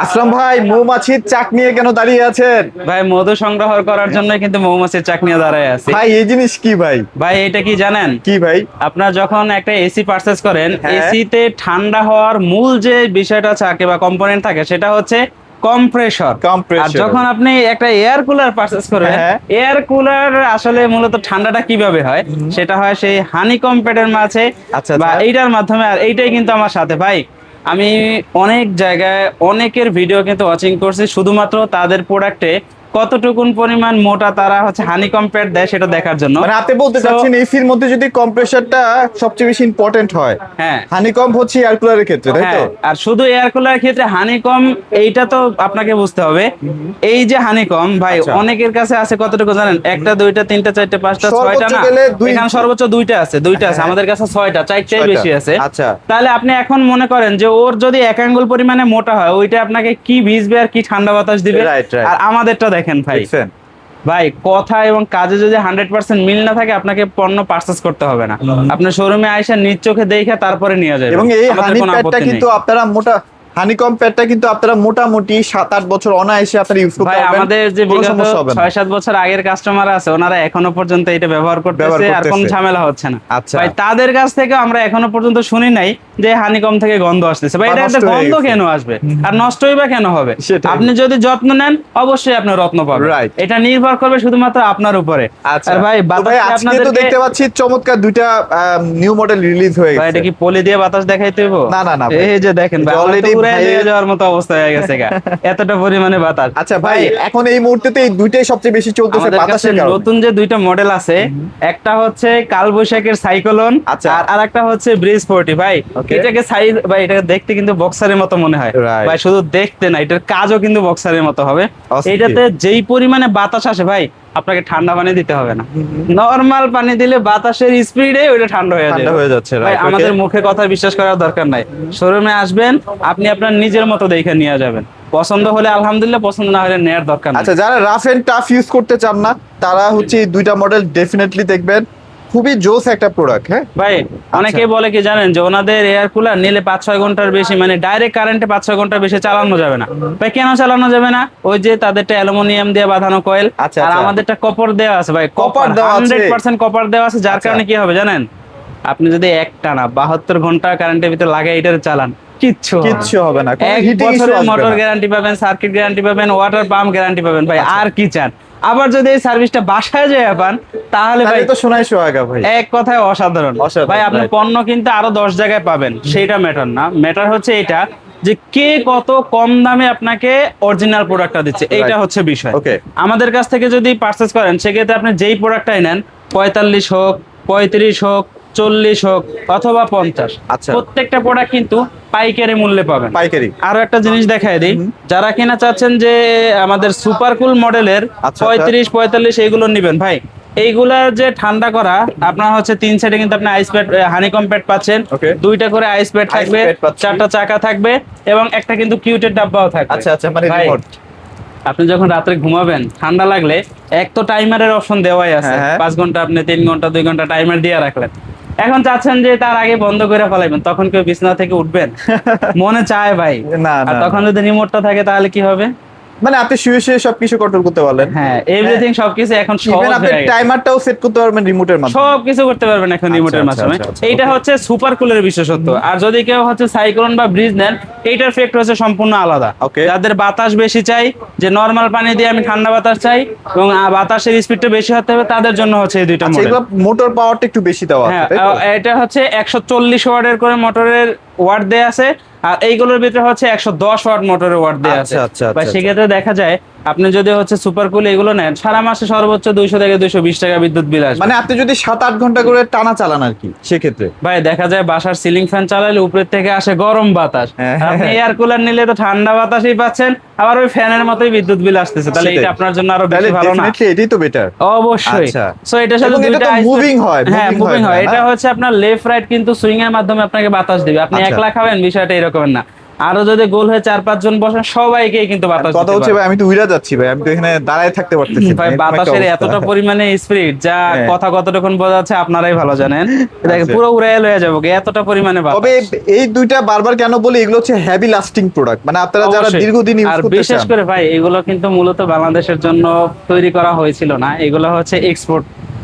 আসলাম ভাই, মৌমাছির চাক নিয়ে কেন দাঁড়িয়ে আছেন? ভাই মধু সংগ্রহ করার জন্য কিন্তু মৌমাছির চাক নিয়ে দাঁড়ায় আছে। ভাই এই জিনিস কি ভাই? ভাই এটা কি জানেন? কি ভাই? আপনার যখন একটা এসি পারচেজ করেন, হ্যাঁ। এসি তে ঠান্ডা হওয়ার মূল যে বিষয়টা থাকে বা কম্পোনেন্ট থাকে সেটা হচ্ছে কম্প্রেসর। আর যখন আপনি একটা এয়ার কুলার পারচেজ করবেন, হ্যাঁ। এয়ার কুলার আসলে মূলত ঠান্ডাটা কিভাবে হয় সেটা হয় সেই হানিকম্ব প্যাডের মাঝে আচ্ছা, বা আচ্ছা। এইটার মাধ্যমে। আর এইটাই কিন্তু আমার সাথে ভাই, আমি অনেক জায়গায় অনেকের ভিডিও কিন্তু ওয়াচিং করছি শুধুমাত্র তাদের প্রোডাক্টে কতটুকুন পরিমাণ মোটা তারা হচ্ছে হানিকম্ব প্যাড দেয় সেটা দেখার জন্য। মানে আপনি বলতে So, চাচ্ছেন এসির মধ্যে যদি কম্প্রেসরটা সবচেয়ে বেশি ইম্পর্টেন্ট হয়, হ্যাঁ হানিকম্ব হচ্ছে এয়ার কুলারের ক্ষেত্রে, তাই তো? হ্যাঁ, আর শুধু এয়ার কুলার ক্ষেত্রে হানিকম্ব এইটা তো আপনাকে বুঝতে হবে। এই যে হানিকম্ব ভাই আচ্ছা। অনেকের কাছে আছে কতটুকু জানেন? একটা, দুইটা, তিনটা, চারটা, পাঁচটা, ছয়টা সর্বোচ্চ না, গেলে এখানে সর্বোচ্চ দুইটা আছে, দুইটা আছে। হ্যাঁ। আমাদের কাছে ছয়টা, চারটাই ছয়টা। বেশি আছে। আচ্ছা। তাহলে আপনি এখন মনে করেন যে ওর যদি এক আঙ্গুল পরিমাণে মোটা হয়, ওইটা আপনাকে কি ভিজবে আর কি ঠান্ডা বাতাস দিবে। Right, right. আর আমাদেরটা দেখেন ভাই, দেখছেন? ভাই কথা এবং কাজে যদি 100% মিল না থাকে আপনাকে পণ্য পারচেজ করতে হবে না। আপনি শোরুমে আইসা নিজ চোখে দেখে তারপরে নিয়ে যাবেন। এবং এই আমাদের হানি কোনো প্যাডটা আপত্তি নেই। কিন্তু আপনারা হানিকম্ব প্যাডটা কিন্তু আপনারা মোটামুটি 7-8 বছর অনায়াসে আপনারা ইউজ করতে ভাই পারবেন। আমাদের যে কোনো বিগত সমস্যা হবে না। 6-7 বছর আগের কাস্টমার আছে, ওনারা এখনো পর্যন্ত এটা ব্যবহার করতেছে আর কোনো ঝামেলা হচ্ছে না। আচ্ছা। ভাই তাদের কাছ থেকে আমরা এখনো পর্যন্ত শুনি নাই যে হানিকম থেকে গন্ধ আসতেছে। ভাই বা এটা নষ্ট হয়ে গন্ধ গেছে। কেন আসবে আর নষ্টই বা কেন হবে? সেটাই। আপনি যদি যত্ন নেন অবশ্যই আপনি রত্ন পাবেন। Right. এটা নির্ভর করবে শুধুমাত্র আপনার উপরে। আচ্ছা। আর ভাই তো ভাই বাতাসে আজকে তো আপনাদেরকে, দেখতে পাচ্ছি চমৎকার দুইটা নিউ মডেল রিলিজ হয়ে ভাই গেছে। এটা কি পলি দিয়ে বাতাস দেখাইতে হইব? না, না, না ভাই। এই যে দেখেন ভাই, যে already already উড়ায় ভাই- নিয়ে যাওয়ার মতো অবস্থা হয়ে গেছে গা। এতটা পরিমাণে বাতাস। আচ্ছা ভাই, এখন এই মুহূর্তে তো এই দুইটাই সবচেয়ে বেশি চলতেছে আমাদের কাছে বাতাসের কারণে। নতুন যে দুইটা মডেল আছে, একটা হচ্ছে কালবৈশাখীর সাইক্লোন, আচ্ছা। আর আরেকটা হচ্ছে ব্রিজ 40। ভাই Okay. এটাকে সাইজ, ভাই এটাকে দেখতে কিন্তু বক্সারের মতো মনে হয়। Right. ভাই শুধু দেখতে না, এটার কাজও কিন্তু বক্সারের মতো হবে। অস্থির। এইটাতে যেই পরিমাণে বাতাস আসে ভাই, আপনাকে ঠান্ডা পানি দিতে হবে না। নরমাল পানি দিলে বাতাসের স্পিডে ওইটা ঠান্ডা হয়ে ঠান্ডা যাবে। হয়ে যাচ্ছে, ভাই right, okay. আমাদের মুখে কথা বিশ্বাস করার দরকার নাই। শোরুমে আসবেন, আপনি আপনার নিজের মতো দেখে নিয়ে যাবেন। পছন্দ হলে আলহামদুলিল্লাহ, পছন্দ না হলে নেয়ার দরকার নাই। আচ্ছা, যারা রাফ এন্ড টাফ ইউজ করতে চান না তারা হচ্ছে এই দুইটা মডেল ডেফিনেটলি দেখবেন। খুবই জোস একটা প্রোডাক্ট। হ্যাঁ ভাই অনেকেই বলে কি জানেন, যে ওনাদের এয়ার কুলার নিলে 5-6 ঘন্টার বেশি, মানে ডাইরেক্ট কারেন্টে 5-6 ঘন্টার বেশি চালানো যাবে না। ভাই কেন চালানো যাবে না? ওই যে তাদেরটা অ্যালুমিনিয়াম দিয়ে বাঁধানো কয়েল, আচ্ছা, আর আচ্ছা। আমাদেরটা কপার দেওয়া আছে। ভাই Copper দেওয়া আছে? 100% কপার দেওয়া আছে, যার আচ্ছা। কারণে কি হবে জানেন? আপনি যদি একটানা 72 ঘন্টা কারেন্টের ভিতরে লাগাই এটার চালান, কিচ্ছু হবে না, কোনো এক হিটিং ইস্যু বছরের আসবে মোটর না। গ্যারান্টি পাবেন, সার্কিট গ্যারান্টি পাবেন, ওয়াটার পাম্প গ্যারান্টি পাবেন। ভাই আর কি চান? আবার যদি এই সার্ভিসটা বাসায় যায় পান, তাহলে ভাই তাহলে তো শোনাই সোহাগা ভাই। এক কথায় অসাধারণ। অসাধারণ, ভাই আপনি right. পণ্য কিন্তু আরো 10 জায়গায় পাবেন, সেইটা ম্যাটার না। ম্যাটার হচ্ছে এটা যে কে কত কম দামে আপনাকে অরিজিনাল প্রোডাক্টটা দিচ্ছে, এইটা হচ্ছে বিষয়। Okay. আমাদের কাছ থেকে যদি পারচেজ করেন, সেক্ষেত্রে আপনি যেই প্রোডাক্টটাই নেন, 45 হোক, 35 হোক, 40 হোক অথবা 50, আচ্ছা। প্রত্যেকটা প্রোডাক্ট কিন্তু পাইকারি মূল্যে পাবেন। পাইকারি। আরো একটা জিনিস দেখাই দিই, যারা কিনা চাচ্ছেন যে আমাদের সুপার কুল মডেলের আচ্ছা। 35-45 এইগুলো নিবেন, ভাই এইগুলার যে ঠান্ডা করা আপনার হচ্ছে 3 সাইডে কিন্তু আপনি আইস প্যাড, হানিকম প্যাড পাচ্ছেন। Okay. দুইটা করে আইস প্যাড Ice থাকবে, pad পাচ্ছি। 4টা চাকা থাকবে এবং একটা কিন্তু কিউটের ডাব্বাও থাকবে। আচ্ছা, আচ্ছা, মানে ভাই, রিমোট। আপনি যখন রাত্রে ঘুমাবেন ঠান্ডা লাগলে, এক তো টাইমারের অপশন দেওয়াই আছে, হ্যাঁ, হ্যাঁ। 5 ঘন্টা আপনি 3 ঘন্টা 2 ঘন্টা টাইমার দিয়ে রাখলেন। এখন চাচ্ছেন যে তার আগে বন্ধ করে ফেলাইবেন, তখন কেউ বিছানা থেকে উঠবেন? মনে চায় ভাই। না, আর না, তখন যদি রিমোটটা থাকে তাহলে কি হবে? মানে আপনি শুয়ে শুয়ে সবকিছু কন্ট্রোল করতে পারলেন। হ্যাঁ, এভরিথিং সবকিছু এখন ইভেন সহজ আপনি হয়ে গেছে। টাইমারটাও সেট করতে পারবেন রিমোটের মাধ্যমে। সবকিছু করতে পারবেন এখন আচ্ছা, রিমোটের আচ্ছা, মাধ্যমে। আচ্ছা, আচ্ছা, এইটা okay. হচ্ছে সুপার কুলের বিশেষত্ব। আর যদি কেউ হচ্ছে সাইক্লোন বা ব্রিজ নেন, এইটার ফেক্ট হচ্ছে সম্পূর্ণ আলাদা। Okay. যাদের বাতাস বেশি চাই, যে নরমাল পানি দিয়ে আমি ঠান্ডা বাতাস চাই এবং বাতাসের স্পিডটা বেশি হতে হবে, তাদের জন্য হচ্ছে এই দুইটা আচ্ছা, মডেল। এগুলো মোটর পাওয়ারটা একটু বেশি দেওয়া আছে, হ্যাঁ, তাই তো? এটা হচ্ছে 140 ওয়াটের করে মোটরের ওয়াট দেয়া আছে, আর এইগুলোর ভিতরে হচ্ছে 110 ওয়াট মোটরের ওয়াট দেয়া আছে। আচ্ছা, আচ্ছা, বা আচ্ছা, সেক্ষেত্রে দেখা যায় আপনি যদি হচ্ছে সুপার কুল এগুলো নেন, সারা মাসে সর্বোচ্চ 200 থেকে 220 টাকা বিদ্যুৎ বিল আসবে। মানে আপনি যদি 7-8 ঘন্টা করে টানা চালান আর কি, সেক্ষেত্রে ভাই দেখা যায় বাসার সিলিং ফ্যান চালালে উপরের থেকে আসে গরম বাতাস, হ্যাঁ, আপনি এয়ার কুলার নিলে তো ঠান্ডা বাতাসই পাচ্ছেন, আবার ওই ফ্যানের মতোই বিদ্যুৎ বিল আসতেছে। তাহলে সেটাই। এটা আপনার জন্য আরো তাহলে বেশি ভালো না? ডেফিনেটলি এটাই তো বেটার। অবশ্যই। আচ্ছা। সো এটার সাথে এবং এটা দুইটা তো ice moving pad- হয়, হ্যাঁ moving মুভিং হয়, হয়। তাই না? এটা হচ্ছে আপনার লেফট রাইট কিন্তু সুইং এর মাধ্যমে আপনাকে বাতাস দিবে, আপনি আচ্ছা। একলা খাবেন বিষয়টা এরকম না। আরো যদি গোল হয়ে 4-5 জন বসেন সবাইকে কিন্তু বাতাস কথা দিতে হচ্ছে পারবে। ভাই আমি তো উইরা যাচ্ছি ভাই, আমি তো এখানে দাঁড়ায় থাকতে পারতেছি না, ভাই এরকম একটা বাতাসের অবস্থা। এতটা পরিমাণে স্পিড যা হ্যাঁ। কথা কতটুকুন বোঝা যাচ্ছে আপনারাই ভালো জানেন। দেখেন আচ্ছা। পুরো উড়াইয়া লয়ে যাবো এতটা পরিমাণে তবে বাতাস। এই দুইটা বারবার কেন বলি, এগুলো হচ্ছে হেভি লাস্টিং প্রোডাক্ট, মানে আপনারা যারা অবশ্যই। দীর্ঘদিন ইউজ আর করতে বিশেষ চান। করে ভাই এগুলো কিন্তু মূলত বাংলাদেশের জন্য তৈরি করা হয়েছিল না, এগুলো হচ্ছে এক্সপোর্ট,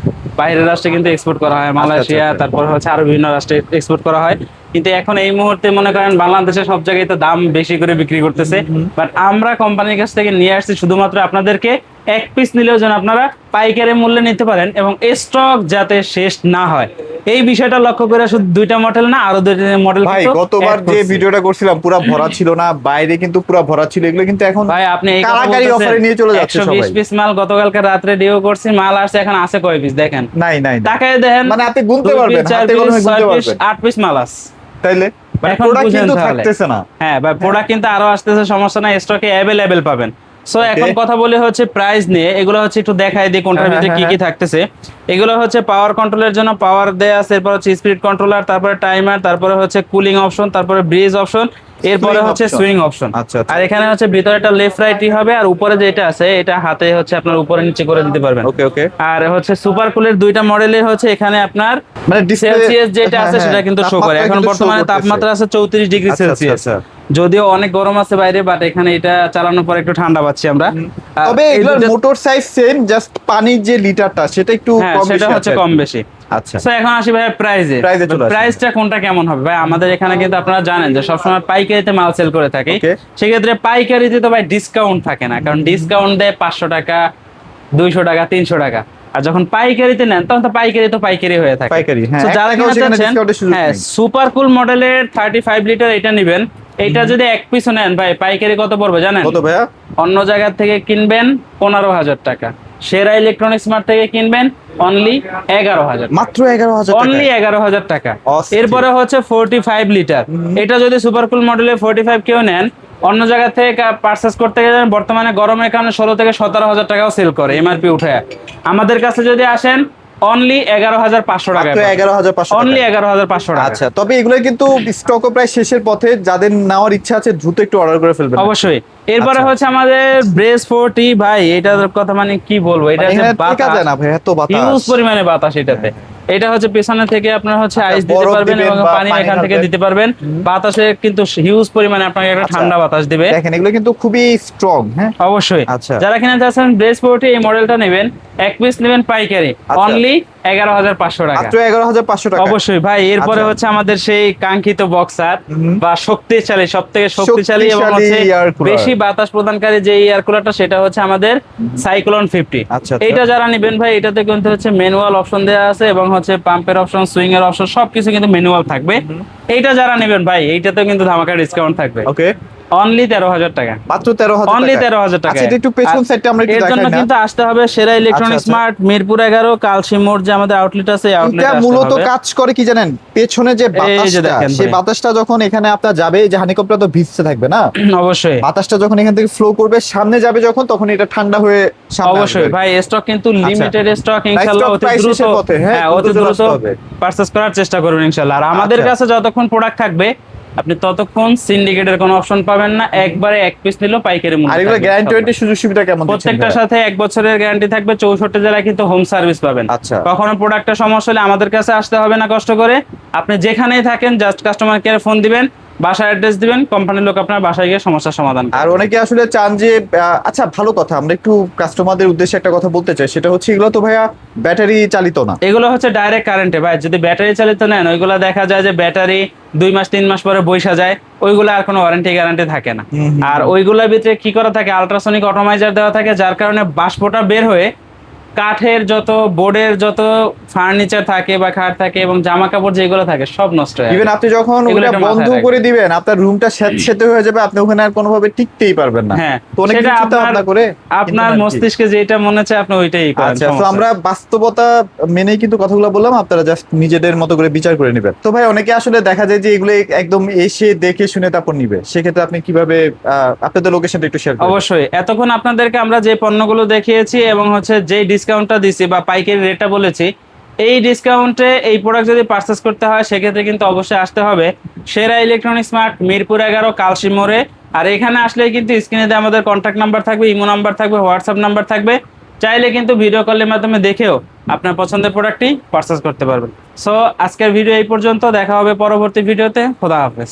বাইরের রাষ্ট্রে কিন্তু এক্সপোর্ট করা হয়, মালয়েশিয়া আচ্ছা। তারপর হচ্ছে আরো বিভিন্ন রাষ্ট্রে এক্সপোর্ট করা হয়। কিন্তু এখন এই মুহূর্তে মনে করেন বাংলাদেশে সব জায়গায় তো দাম বেশি করে বিক্রি করতেছে, বাট আমরা কোম্পানির কাছ থেকে নিয়ে আসছি শুধুমাত্র আপনাদেরকে এক পিস নিলেও যেন আপনারা পাইকারি মূল্যে নিতে পারেন এবং স্টক যাতে শেষ না হয় এই বিষয়টা লক্ষ্য করে শুধু দুইটা মডেল না আরো দুইটা মডেল ভাই গতবার যে ভিডিওটা করছিলাম পুরো ভরা ছিল না, বাইরে কিন্তু পুরো ভরা ছিল, এগুলো কিন্তু এখন ভাই আপনি এই কথা কারাকারি বলতেছেন, অফারে নিয়ে চলে যাচ্ছে 120 সবাই। পিস মাল গতকালকে রাত্রে ডিও করছি, মাল আসছে এখন আছে কয় পিস দেখেন, নাই নাই নাই। তাকায় দেখেন, মানে আপনি গুনতে 2 পারবেন, পিস, 4 হাতে পিস, কলমে 6 গুনতে পিস, পারবেন 8 পিস মাল আছে। তাইলে মানে এখন প্রোডাক্ট বুঝেন কিন্তু তাহলে। থাকতেছে না। হ্যাঁ ভাই প্রোডাক্ট কিন্তু আরো আসতেছে, সমস্যা নাই, স্টকে অ্যাভেলেবেল পাবেন। সো এখন কথা বলে হচ্ছে প্রাইস নিয়ে, এগুলো হচ্ছে একটু দেখাই দিই কোনটার হ্যাঁ, ভিতরে কি হ্যাঁ, কি থাকতেছে। এগুলো হচ্ছে পাওয়ার কন্ট্রোলের জন্য পাওয়ার দেয়া আছে, এরপর হচ্ছে স্পিড কন্ট্রোলার, তারপরে টাইমার, তারপরে হচ্ছে কুলিং অপশন, তারপরে ব্রিজ অপশন, এরপরে Swing হচ্ছে option। Swing option. আচ্ছা, আচ্ছা। আর এখানে হচ্ছে ভিতরে একটা লেফট রাইটই হবে, আর উপরে যেটা আছে এটা হাতে হচ্ছে আপনার উপরে নিচে করে দিতে পারবেন। ওকে ওকে। আর হচ্ছে সুপার কুলের দুইটা মডেলে হচ্ছে এখানে আপনার মানে ডিসপ্লে সেলসিয়াস যেটা আছে সেটা কিন্তু শো করে। এখন তাপমাত্রা কিন্তু show বর্তমানে করতেছে। তাপমাত্রা আছে 34 ডিগ্রি আচ্ছা, আচ্ছা, সেলসিয়াস। আচ্ছা। যদিও অনেক গরম আছে বাইরে, বাট এখানে এটা চালানোর পর একটু ঠান্ডা পাচ্ছি আমরা। আর তবে এই এগুলোর দুইটা- মোটর সাইজ সেম, জাস্ট পানির যে লিটারটা সেটা একটু হ্যাঁ কম সেটা বেশি হচ্ছে আছে। কম বেশি। আচ্ছা। So, এখন আসি ভাই প্রাইজে। Price এ চলে আসি। প্রাইসটা কোনটা কেমন হবে ভাই? আমাদের এখানে কিন্তু আপনারা জানেন যে সবসময় পাইকারিতে মাল সেল করে থাকি। Okay. সেক্ষেত্রে পাইকারিতে তো ভাই ডিসকাউন্ট থাকে না, কারণ ডিসকাউন্ট দেয় 500 টাকা, 200 টাকা, 300 টাকা। আর যখন পাইকারিতে নেন তখন তো পাইকারি হয়ে থাকে। পাইকারি, হ্যাঁ, So, এক যারা টাকাও কিনতে সেখানে চাচ্ছেন, discount এর সুযোগ হ্যাঁ নেই। সুপার কুল মডেলের 35 লিটার এটা নেবেন, এটা যদি এক পিস নেন ভাই পাইকারি কত পড়বে জানেন? কত ভাইয়া? অন্য জায়গা থেকে কিনবেন 15,000 টাকা, সেরা ইলেকট্রনিক্স মার্ট থেকে কিনবেন অনলি 11,000, মাত্র 11,000 টাকা। অনলি 11,000 টাকা। অস্থির। এরপরে হচ্ছে 45 লিটার, এটা যদি সুপার কুল মডেলের 45 কেউ নেন, অন্য জায়গা থেকে পারচেস করতে গেলে বর্তমানে গরমের কারণে 16 থেকে 17,000 টাকাও সেল করে এমআরপি উঠে। আমাদের কাছে যদি আসেন অনলি 11,500 টাকা, মাত্র 11,500 টাকা। অনলি 11,500 টাকা। আচ্ছা, তবে এগুলো কিন্তু স্টকও প্রায় শেষের পথে, যাদের নেওয়ার ইচ্ছা আছে দ্রুত একটু অর্ডার করে ফেলবেন। অবশ্যই। এরপরে আচ্ছা। হচ্ছে আমাদের ব্রেস 40 ভাই, এটার কথা মানে কি বলবো, এটা মানে হচ্ছে এখানে টেকা যায় না ভাই, এত বাতাস। হিউজ পরিমাণে বাতাস এটাতে। এটা হচ্ছে পেছনে থেকে আপনার হচ্ছে আচ্ছা, আইস দিতে বরফ পারবেন দিবেন এবং বা পানি পানি এখান থেকে ঢালবেন। দিতে পারবেন। বাতাসে কিন্তু হিউজ পরিমাণে আপনাকে একটা আচ্ছা। ঠান্ডা বাতাস দিবে। দেখেন এগুলো কিন্তু খুবই স্ট্রং, হ্যাঁ। অবশ্যই। আচ্ছা। যারা কিনা চাচ্ছেন ব্রেস 40 এই মডেলটা নেবেন, এক পিস নেবেন পাইকারি আচ্ছা। অনলি 11,500 টাকা। মাত্র 11,500 টাকা। অবশ্যই ভাই। এরপরে আচ্ছা। হচ্ছে আমাদের সেই কাঙ্ক্ষিত বক্সার বা শক্তিশালী, সবথেকে শক্তিশালী এবং শক্তিশালী হচ্ছে air cooler। বেশি বাতাস প্রদানকারী যে এয়ার কুলারটা, সেটা হচ্ছে আমাদের সাইক্লোন 50। আচ্ছা, আচ্ছা। এটা যারা নেবেন ভাই, এটাতে কিন্তু হচ্ছে ম্যানুয়াল অপশন দেওয়া আছে এবং হচ্ছে পাম্পের অপশন, সুইং এর অপশন সবকিছু কিন্তু ম্যানুয়াল থাকবে। এইটা যারা নেবেন ভাই, এইটাতে কিন্তু ধামাকা ডিসকাউন্ট থাকবে ওকে। অনলি 13,000 টাকা। মাত্র 13,000 অনলি টাকা। 13,000 টাকা। আচ্ছা, এটা একটু পেছন সাইডটা আমরা একটু এর জন্য দেখাই না। কিন্তু আসতে হবে সেরা ইলেকট্রনিক্স আচ্ছা। মার্ট, মিরপুর 11, কালসি মোড় যে আমাদের আউটলেট আছে, এই আউটলেটে এটা আসতে মূলত হবে। কাজ করে কি জানেন, পেছনে যে এই যে বাতাসটা, দেখেন সেই ভাই। বাতাসটা যখন এখানে আপনার যাবে, এই যে হানিকমটা তো ভিজতে থাকবে না, অবশ্যই। বাতাসটা যখন এখান থেকে ফ্লো করবে সামনে যাবে যখন, তখন এটা ঠান্ডা হয়ে সামনে অবশ্যই আসবে। ভাই, স্টক কিন্তু লিমিটেড স্টক, Live ইনশাআল্লাহ stock অতি প্রায় দ্রুত, শেষের পথে, হ্যাঁ, অতি দ্রুত চলে দ্রুত আসতে হবে। পারচেজ করার চেষ্টা করুন ইনশাআল্লাহ। আর আমাদের আচ্ছা। কাছে যতক্ষণ প্রোডাক্ট থাকবে আপনি ততক্ষণ সিন্ডিকেটের কোনো অপশন পাবেন না, একবারে এক পিস নিলেও পাইকারি মূল্য আর এগুলো থাকবে গ্যারান্টি ইনশাআল্লাহ। সুযোগ সুবিধা কেমন দিচ্ছেন প্রত্যেকটার ভাইয়া? সাথে 1 বছরের গ্যারান্টি থাকবে, 64 জেলায় কিন্তু হোম সার্ভিস পাবেন। আচ্ছা। কখনো প্রোডাক্টের সমস্যা হলে আমাদের কাছে আসতে হবে না কষ্ট করে, আপনি যেখানেই থাকেন জাস্ট কাস্টমার কেয়ারে ফোন দিবেন, বাসার অ্যাড্রেস দিবেন, কোম্পানির লোক আপনার বাসায় গিয়ে সমস্যার সমাধান করবে। আর অনেকে আসলে চান যে আচ্ছা ভালো কথা, আমরা একটু কাস্টমারদের উদ্দেশ্যে একটা কথা বলতে চাই, সেটা হচ্ছে এগুলো তো ভাইয়া ব্যাটারি চালিত না। এগুলো হচ্ছে ডাইরেক্ট কারেন্টে ভাই। যদি ব্যাটারি চালিত নেন, ওইগুলো দেখা যায় যে ব্যাটারি 2 মাস 3 মাস পরে বইসা যায়, ওইগুলো আর কোনো ওয়ারেন্টি গ্যারান্টি থাকে না। আর ওইগুলোর ভিতরে কি করা থাকে, আল্ট্রাসনিক অটোমাইজার দেওয়া থাকে, যার কারণে বাষ্পটা বের হয়ে কাঠের যত, বোর্ডের যত ফার্নিচার থাকে বা খাট থাকে এবং জামা কাপড় যেগুলো থাকে সব নষ্ট হয়ে ইভেন যায়। আপনি যখন এগুলো ওটা একটু বন্ধ মাথায় করে দিবেন, আপনার রুমটা স্যাঁতসেঁতে হয়ে যাবে, আপনি ওখানে আর কোনোভাবে টিকতেই পারবেন না। হ্যাঁ, তো অনেক সেটা কিছু চিন্তা ভাবনা করে আপনার কিনবেন আর কি। মস্তিষ্কে যেটা মনে চায় আপনি ওইটাই করেন। আচ্ছা, তো সমস্যা আমরা বাস্তবতা মেনেই কিন্তু কথাগুলো বললাম, আপনারা জাস্ট নিজেদের মতো করে বিচার করে নেবেন। তো ভাই অনেকে আসলে দেখা যায় যে এগুলো একদম এসে দেখে শুনে তারপর নিবে, সেক্ষেত্রে আপনি কিভাবে আপনাদের লোকেশনটা একটু শেয়ার করুন। অবশ্যই। এতক্ষণ আপনাদেরকে আমরা যে পণ্যগুলো দেখিয়েছি এবং হচ্ছে যে ডিসকাউন্টটা দিছি বা পাইকারি রেটটা বলেছি, এই ডিসকাউন্টে এই প্রোডাক্ট যদি পারচেস করতে হয় সেক্ষেত্রে কিন্তু অবশ্যই আসতে হবে সেরা ইলেকট্রনিক্স মার্ট মিরপুর 11 কালশি মোড়ে। আর এখানে আসলে কিন্তু স্ক্রিনে দিয়ে আমাদের কন্ট্যাক্ট নাম্বার থাকবে, ইমো নাম্বার থাকবে, হোয়াটসঅ্যাপ নাম্বার থাকবে। চাইলে কিন্তু ভিডিও কলের মাধ্যমে দেখেও আপনার পছন্দের প্রোডাক্টটি পারচেস করতে পারবেন। সো আজকের ভিডিও এই পর্যন্ত, দেখা হবে পরবর্তী ভিডিওতে। খোদা হাফেজ।